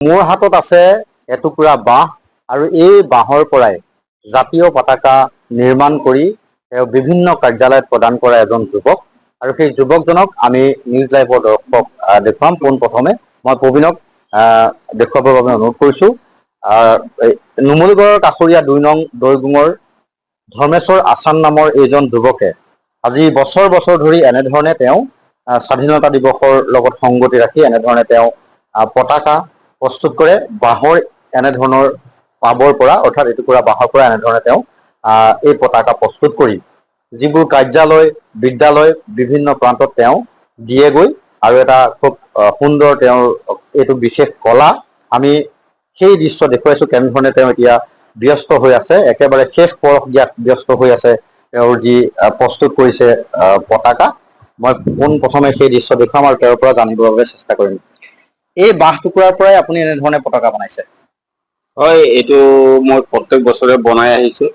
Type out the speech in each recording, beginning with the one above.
মোৰ হাতত আছে এটুকুৰা বাঁহ আৰু এই বাঁহৰ পৰাই জাতীয় পতাকা নিৰ্মাণ কৰি বিভিন্ন কাৰ্যালয়ত প্ৰদান কৰা এজন যুৱক আৰু সেই যুৱকজনক আমি নিউজ লাইভৰ দৰ্শক দেখুৱাম। পোনপ্ৰথমে মই প্ৰবীণক দেখুৱাবৰ বাবে অনুৰোধ কৰিছোঁ। নুমলীগড়ৰ কাষৰীয়া ২ নং দৈগুঙৰ ধৰ্মেশ্বৰ আচান নামৰ এইজন যুৱকে আজি বছৰ বছৰ ধৰি এনেধৰণে তেওঁ স্বাধীনতা দিৱসৰ লগত সংগতি ৰাখি এনেধৰণে তেওঁ পতাকা প্ৰস্তুত কৰে। বাঁহৰ এনেধৰণৰ পাবৰ পৰা অৰ্থাৎ এটুকুৰা বাঁহৰ পৰা এনেধৰণে তেওঁ এই পতাকা প্ৰস্তুত কৰি যিবোৰ কাৰ্যালয় বিদ্যালয় বিভিন্ন প্ৰান্তত তেওঁ দিয়েগৈ আৰু এটা খুব সুন্দৰ তেওঁৰ এইটো বিশেষ কলা। আমি সেই দৃশ্য দেখুৱাইছোঁ কেনেধৰণে তেওঁ এতিয়া ব্যস্ত হৈ আছে, একেবাৰে শেষ পৰশ দিয়াত ব্যস্ত হৈ আছে। তেওঁৰ যি প্ৰস্তুত কৰিছে পতাকা, মই পোনপ্ৰথমে সেই দৃশ্য দেখুৱাম আৰু তেওঁৰ পৰা জানিবৰ বাবে চেষ্টা কৰিম। এই বাঁহ টুকুৰাৰ পৰাই আপুনি এনেধৰণে পতাকা বনাইছে? হয়, এইটো মই প্ৰত্যেক বছৰে বনাই আহিছোঁ।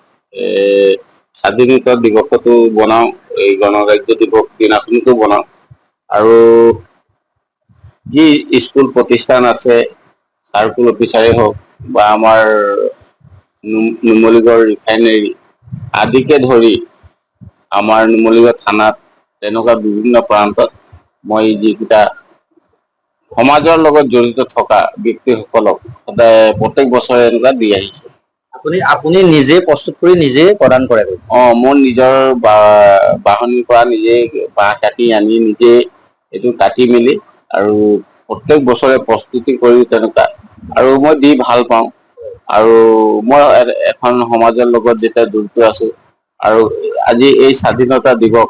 স্বাধীনতা দিৱসতো বনাওঁ, এই গণৰাজ্য দিৱস দিনাখনতো বনাওঁ। আৰু যি স্কুল প্ৰতিষ্ঠান আছে, চাৰ্কুল অফিচাৰেই হওক বা আমাৰ নুমলীগড় ৰিফাইনেৰী আদিকে ধৰি আমাৰ নুমলীগড় থানাত তেনেকুৱা বিভিন্ন প্ৰান্তত মই যিকেইটা সমাজৰ লগত জড়িত থকা ব্যক্তিসকলক সদায় প্ৰত্যেক বছৰে এনেকুৱা দি আহিছোঁ। আপুনি নিজে প্ৰস্তুত কৰি নিজে প্ৰদান কৰে? মোৰ নিজৰ বাহনিৰ পৰা নিজে বাঁহ কাটি আনি নিজে এইটো কাটি মেলি আৰু প্ৰত্যেক বছৰে প্ৰস্তুতি কৰি তেনেকুৱা আৰু মই দি ভাল পাওঁ। আৰু মই এখন সমাজৰ লগত যেতিয়া জড়িত আছোঁ আৰু আজি এই স্বাধীনতা দিৱস,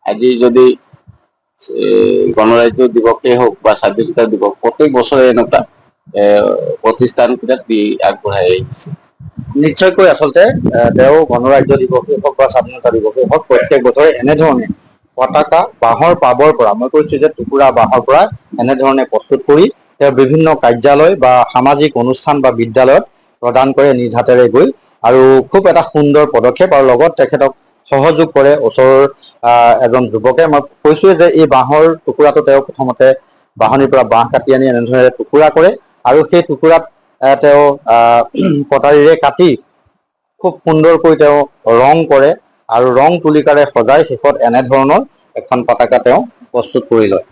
আজি যদি গণৰাজ্য দিৱসেই হওক বা স্বাধীনতা দিৱস, প্ৰত্যেক বছৰে এনেকুৱা প্ৰতিষ্ঠানকেইটাত দি আগবঢ়াই আহিছে। নিশ্চয়কৈ আচলতে তেওঁ গণৰাজ্য দিৱসেই হওক বা স্বাধীনতা দিৱসেই হওক প্ৰত্যেক বছৰে এনেধৰণে পতাকা বাঁহৰ পাবৰ পৰা, মই কৈছোঁ যে টুকুৰা বাঁহৰ পৰা এনেধৰণে প্ৰস্তুত কৰি তেওঁ বিভিন্ন কাৰ্যালয় বা সামাজিক অনুষ্ঠান বা বিদ্যালয়ত প্ৰদান কৰে নিজ হাতেৰে গৈ। আৰু খুব এটা সুন্দৰ পদক্ষেপ আৰু লগত তেখেতক সহযোগ কৰে ওচৰৰ এজন যুৱকে। মই কৈছোঁৱে যে এই বাঁহৰ টুকুৰাটো তেওঁ প্ৰথমতে বাঁহনিৰ পৰা বাঁহ কাটি আনি এনেধৰণে টুকুৰা কৰে আৰু সেই টুকুৰাত তেওঁ কটাৰীৰে কাটি খুব সুন্দৰকৈ তেওঁ ৰং কৰে আৰু ৰং তুলিকাৰে সজাই শেষত এনেধৰণৰ এখন পতাকা তেওঁ প্ৰস্তুত কৰি লয়।